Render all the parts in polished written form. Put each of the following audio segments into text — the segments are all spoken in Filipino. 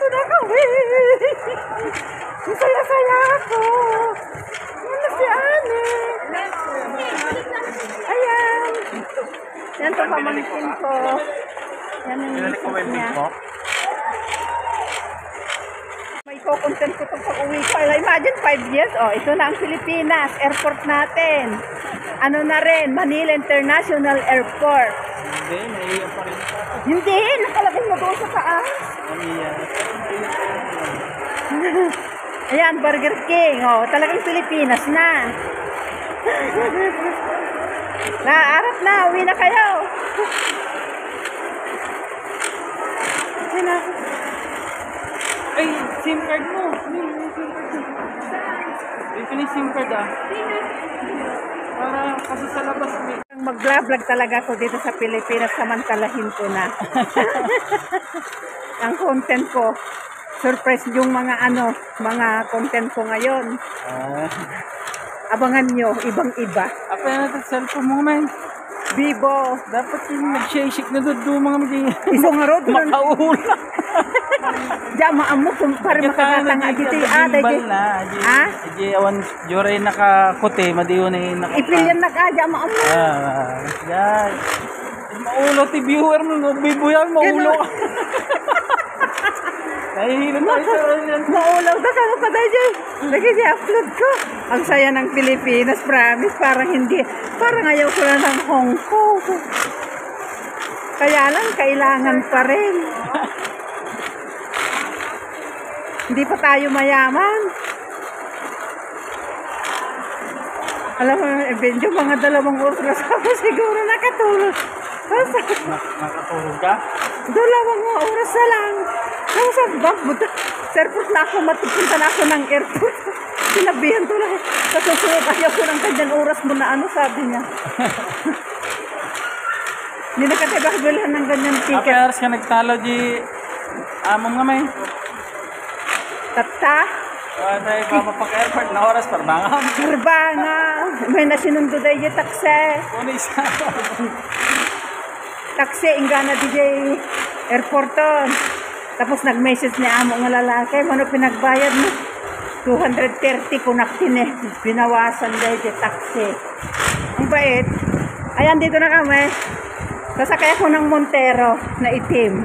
Nandito na kami. Masaya-saya ako. Ano si Ani? Ayan. Yan ito pamangkin ko. Yan ang misis niya. May content ko itong pag-uwi ko. Imagine 5 years. Oh, ito na ang Pilipinas. Airport natin. Ano na rin? Manila International Airport. Hindi, naiiyak pa rin pa. Hindi, nakalagay mo doon sa taas. Ayan, Burger King. Oh, talagang Pilipinas na. Naarap na, uwi na kayo. Ay, SIM card mo. Ito na yung SIM card ah. Para kasi sa labas may... Mag-vlog talaga ako dito sa Pilipinas, samantalahin ko na. Ang content ko, surprise yung mga content ko ngayon. Abangan nyo, ibang-iba. Apa yan natin cellphone mo man. Vivo. Dapat yung nag-shake na doon mga magiging... Iso nga road. Makaula. Diyan, maamok kung parang makakatanga dito. Ha? Sige, awan, jure nakakote, madiyo na yung nakapa. Ipilyan nag-adya, maamok. Yan. Maulo, ti viewer mo, bibuyan, maulo. Nahihilan na ito. Maulaw na ka pa tayo dyan. Lagi i-upload ko. Ang saya ng Pilipinas, promise. Parang ayaw ko na ng Hong Kong. Kaya lang, kailangan pa rin. Hindi pa tayo mayaman. Alam mo, Benjo, mga 2 oras ako siguro nakatulog. Nakatulog ka? 2 oras na lang. Tapos sa airport na ako, matupunta na ako ng airport. Sinabihan ko lang, sa susunod, ayaw ko ng ganyan oras mo na sabi niya. Hindi na katibagbilhan ng ganyan ticket. Apa oras ka nagtalo di among nga may? Tata? Tayo papapag-airport na oras, parbangan. Parbangan. May nasinundo dahi yung taksi. Kung isa. Taksi, ingana DJ airporton. Tapos nag-message niya amo nga lalaki, ano pinagbayad mo? 230 kunaktin binawasan dahil yung taxi. Ang bait. Ayan, dito na kami. Sasakay ako ng Montero na itim.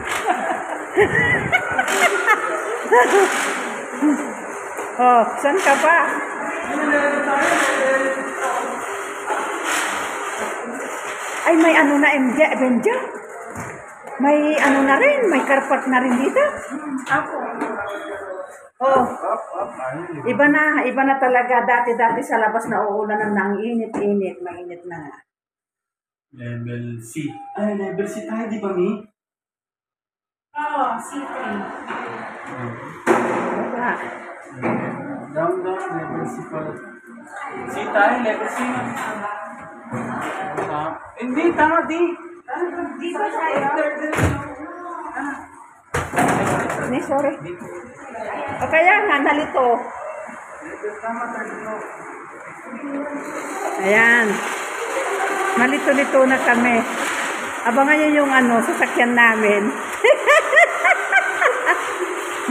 Oh, saan ka pa? Ay, may na MJ, Benja. May na rin, may carport na rin dito. Oh. Iba na talaga. Dati sa labas na uulan ng nang-init, mainit na nga. Level C. Ay, level C tayo, di ba, Mi? Oo, C3. Down, level C pala. C tayo, level C. Hindi, tama, di. Di ba tayo? Ni, sorry. O kaya nga, nalito. Ayan. Nalito-lito na kami. Abangan nyo yung sasakyan namin.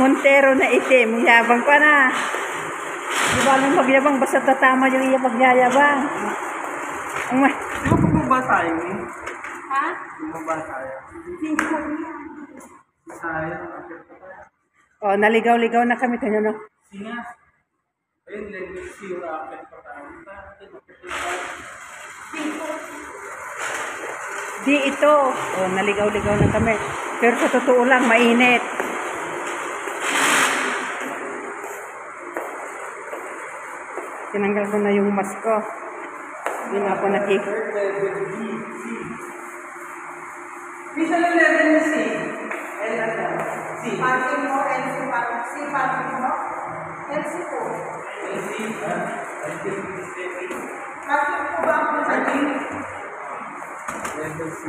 Montero na itim. Yabang pa na. Di ba nang magyabang, basta tatama yung iya pagyayabang. Bumaba tayo, Mi? Ha? Bumaba tayo. Sayang. O, naligaw-ligaw na kami. Tanyo, no? Singa. Ayun, level C yung akin pa tayo. Di ito. O, naligaw-ligaw na kami. Pero sa totoo lang, mainit. Tinanggal ko na yung mask ko. Hindi na ako Bisa na level C. C. Parking mo, LC parking mo. LC po. LC, ha? Parking po ba ako sa Level C.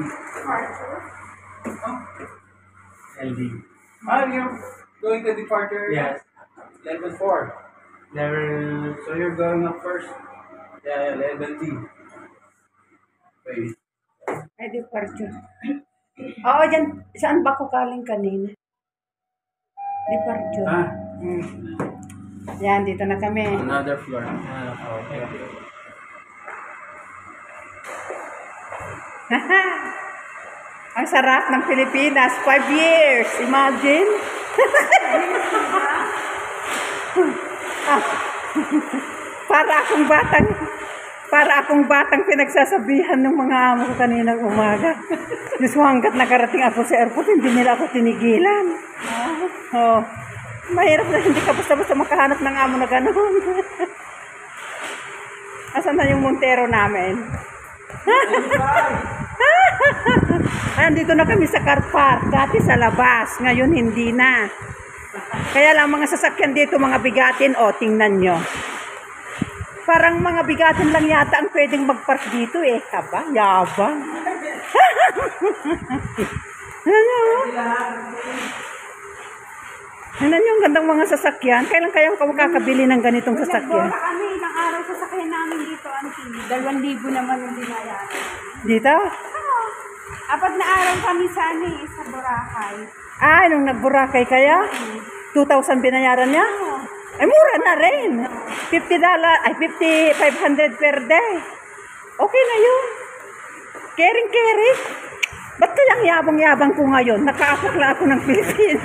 departure? LD. You're going to departure? Yes. Level 4. So you're going up first? Yeah, level D. Wait. Ay, departure. Oo, dyan. Saan ba ko kaling kanina? Departure. Ah, Yan, dito na kami. another floor. Okay. Ang sarap ng Pilipinas. 5 years. Imagine. Ah, para akong batang pinagsasabihan ng mga amo ko kaninang umaga. Diyos ko, hanggat nakarating ako sa airport, hindi nila ako tinigilan. Oh, mahirap na hindi ka basta-basta makahanap ng amo na gano'n. Asan na yung Montero namin? Ay, dito na kami sa car park. Dati sa labas. Ngayon hindi na. Kaya lang mga sasakyan dito, mga bigatin, o tingnan nyo. Parang mga bigatin lang yata ang pwedeng magpark dito eh. Kaba, yabang. Tingnan nyo ang gandang mga sasakyan. Kailan kayo makakabili ng ganitong sasakyan? Nagbora kami ilang araw sa sakyan namin dito, auntie. 2,000 naman yung binayaran. Dito? Oo. Apat na araw kami sa sa Boracay. Ah, nung nag-Boracay kaya? 2,000 binayaran niya? Ay, mura na rin. $50, ay 500 per day. Okay na yun. Caring. Ba't kayang yabang-yabang ko ngayon? Nakaapok lang ako ng Pilipinas.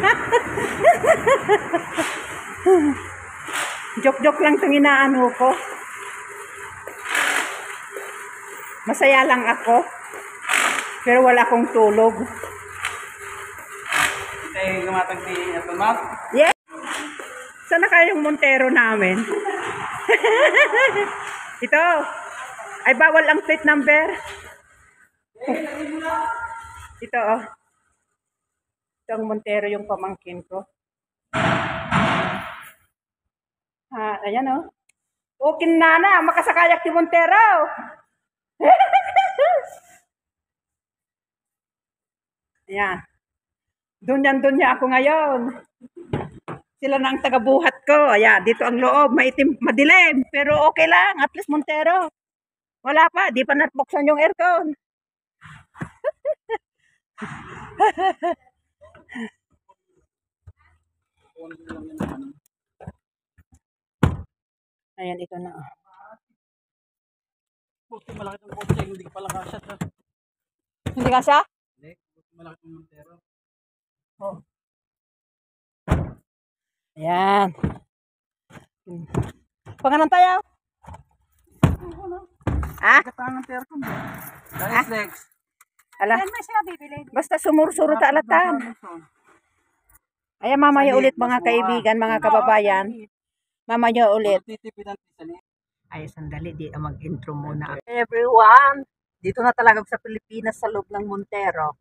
Joke-joke lang itong inaano ko. Masaya lang ako. Pero wala akong tulog. Tayo gumatag di ito, map. Yeah. Saan na kayo yung Montero namin? Ito. Ay, bawal ang plate number. Ito, oh. Ito ang Montero, yung pamangkin ko. Ah, ayan, oh. Okay na, makasakayak si Montero. Ayan. Doon niya ako ngayon. Sila na ang tagabuhat ko. Ayan, dito ang loob. Maitim, madilim. Pero okay lang. At least Montero. Wala pa. Di pa natbuksan yung aircon. Ayan, ito na. Puti malaki ng kotse, hindi ka pala kasya. Hindi ka siya? Hindi, puti malaki ng Montero. Oh. Ayan. Pangalan tayo? Ah? Katangan ng aircon. Guys, next. Ala. Saan na siya bibili? Basta sumursuro ta alatan. Ayan, mamaya ulit mga kaibigan, mga kababayan. Mamaya ulit. Ay, sandali, di mag-intro muna. Everyone, dito na talaga sa Pilipinas sa loob ng Montero.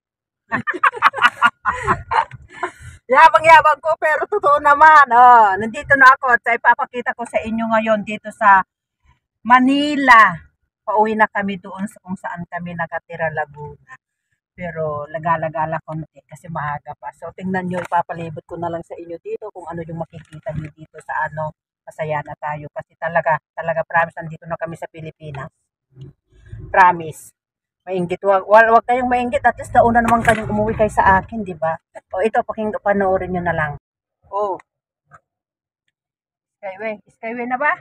Yabang-yabang ko, pero totoo naman. Oh, nandito na ako at ipapakita ko sa inyo ngayon dito sa Manila. Pauwi na kami doon sa kung saan kami nakatira, Laguna. Pero lagala-gala konti kasi maaga pa. So tingnan nyo, ipapalibot ko na lang sa inyo dito kung ano yung makikita nyo dito sa ano. Masaya na tayo kasi talaga promise, nandito na kami sa Pilipinas. Promise. Mainggit, wag kayong mainggit, at least nauna naman kayong umuwi kayo sa akin, di ba? O ito, panoorin nyo na lang. Oh. Skyway na ba?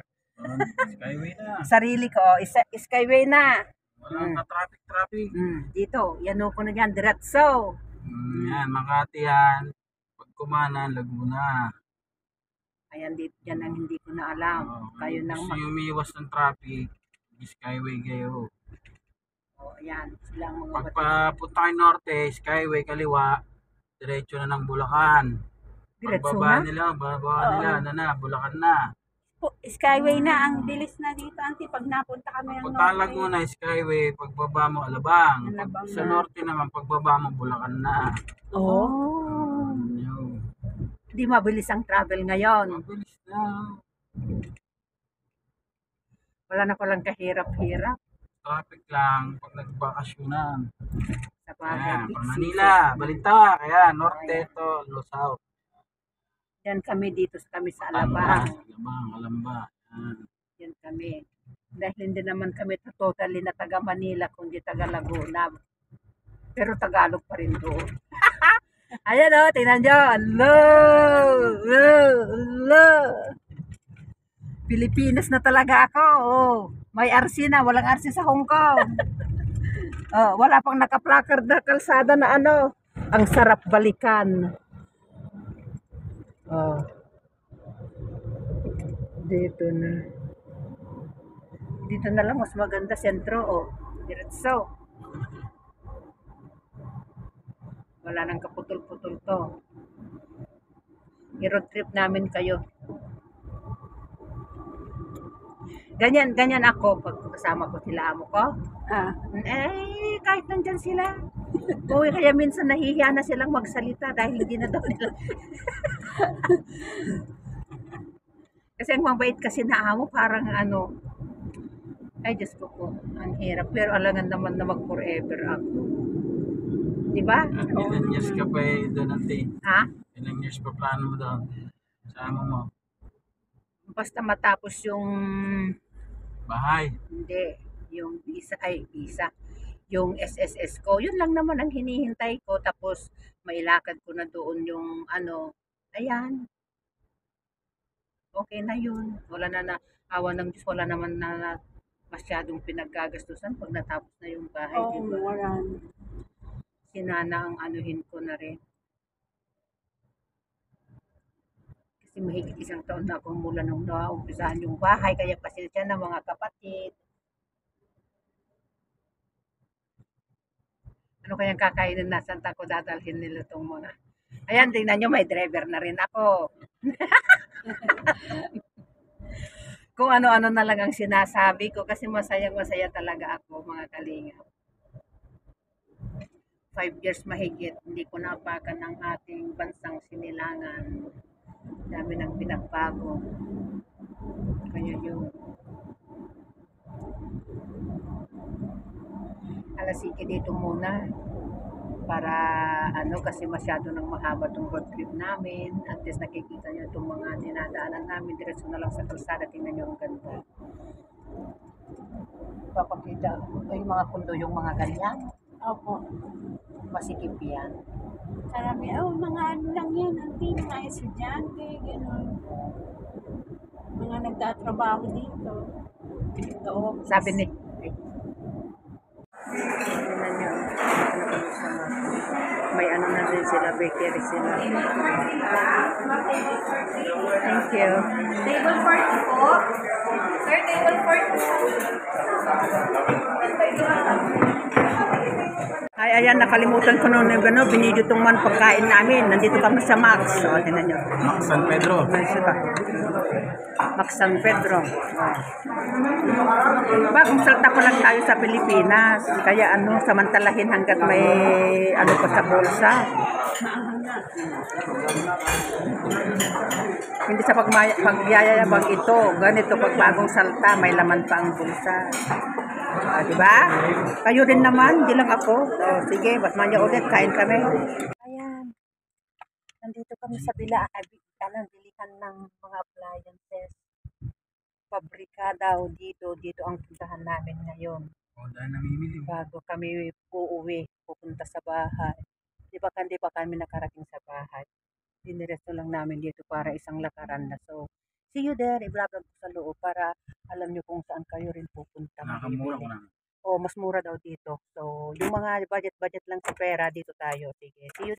Skyway na. Sarili ko, skyway na. Walang traffic. Dito, yan ko na yan, diretso. Yan, Makati yan. Pagkumanan, Laguna. Ayan, dito, yan ang hindi ko na alam. Kayo nang gusto nyo umiiwas ng traffic, Skyway kayo. Oh, ayan, silang mga Pagpapunta kayo norte, Skyway kaliwa, diretso na ng Bulacan. diretso Pagbaba na? nila, ano na, Bulacan na. Skyway na, ang bilis na dito, auntie, pag napunta kami ng Pagpunta Laguna, Skyway, pagbaba mo Alabang. Alabang Sa na. norte naman, pagbaba mo Bulacan na. Oh. Yun. Hindi mabilis ang travel ngayon. Mabilis na. Wala na palang kahirap-hirap. Traffic lang pag nagbakasyonan. Sa bagay. Ayan, pang Manila, Balintawak, kaya norte to, no south. Yan kami dito kami sa Alabang. Alamba. Yan kami. Dahil hindi naman kami totally na taga Manila, kundi taga Laguna. Pero Tagalog pa rin doon. Ayan o, tingnan nyo. Hello! Hello! Hello! Pilipinas na talaga ako. Oh. May RC na, walang RC sa Hong Kong. Oh, wala pang naka-placard na kalsada na ano. Ang sarap balikan. Oh. Dito na. Dito na lang mas maganda sentro. Oh. Diretso. Wala nang kaputol-putol to. I-road trip namin kayo. Ganyan ako pag kasama ko sila amo ko. Kahit nandyan sila. Uy, kaya minsan nahihiya na silang magsalita dahil hindi na daw nila. Kasi ang mabait kasi na amo parang ano, ay Diyos ko po, ang hirap. Pero alangan naman na mag-forever ako. Diba? Ilang years ka pa doon ate? Ha? Ilang years pa plano mo doon? Sa amo mo? Basta matapos yung Bahay. hindi, yung visa, yung SSS ko, yun lang naman ang hinihintay ko, tapos mailakad ko na doon yung ano, ayan, okay na yun, wala na awa ng Diyos, wala naman na masyadong pinagkagastusan pag natapos na yung bahay, Oo, diba? wala. Sinana ang anuhin ko na rin. Kasi mahigit isang taon na akong mula nung naumpisahan yung bahay, kaya pasensya na mga kapatid. Ano kayang kakainin na saan ko dadalhin nila itong mga. Ayan, tingnan nyo, may driver na rin ako. Kung ano-ano na lang ang sinasabi ko kasi masaya talaga ako, mga kalinga. 5 years mahigit, hindi ko napakan ng ating bansang sinilangan. Dami ng pinagbago. Kaya yun. Alasiki dito muna para ano kasi masyado nang mahaba tong road trip namin. At least nakikita nyo itong mga dinadaanan namin. Diretso na lang sa kalsada. Tingnan nyo ang ganda. Papakita yung mga kundo yung mga ganyan. Opo. Masikip yan. Karami, mga ano lang yan, auntie, mga estudyante, gano'n. Mga nagtatrabaho dito. Dito. Sabi ni tingnan nyo. May ano na rin sila, bakery sila. Thank you. Table 40 po. Sir, table 40. Ay, ayan, nakalimutan ko noon yung gano'n, binidyo itong man pagkain namin. Nandito kami sa Max. O, tingnan nyo. Max San Pedro. Max San Pedro. Bagong salta pa lang tayo sa Pilipinas. Kaya ano, samantalahin hanggat may ano pa sa bulsa. Hindi sa pagyayabang ito. Ganito, pag bagong salta, may laman pa ang bulsa. Diba? Kayo din naman, hindi lang ako. So, sige, basmanya ulit, kain kami. Ayan. Nandito kami sa bilihan ng mga appliances. Pabrika daw dito ang puntahan namin ngayon. O, dahil namimili. Bago kami pupunta sa bahay. Di ba kami nakarating sa bahay. Diniresto lang namin dito para isang lakaran na. So, see you there. I-vlog ko sa loob para alam nyo kung saan kayo rin pupunta. Nakamura ko na. O, mas mura daw dito. So, yung mga budget lang sa pera, dito tayo. Sige, see you.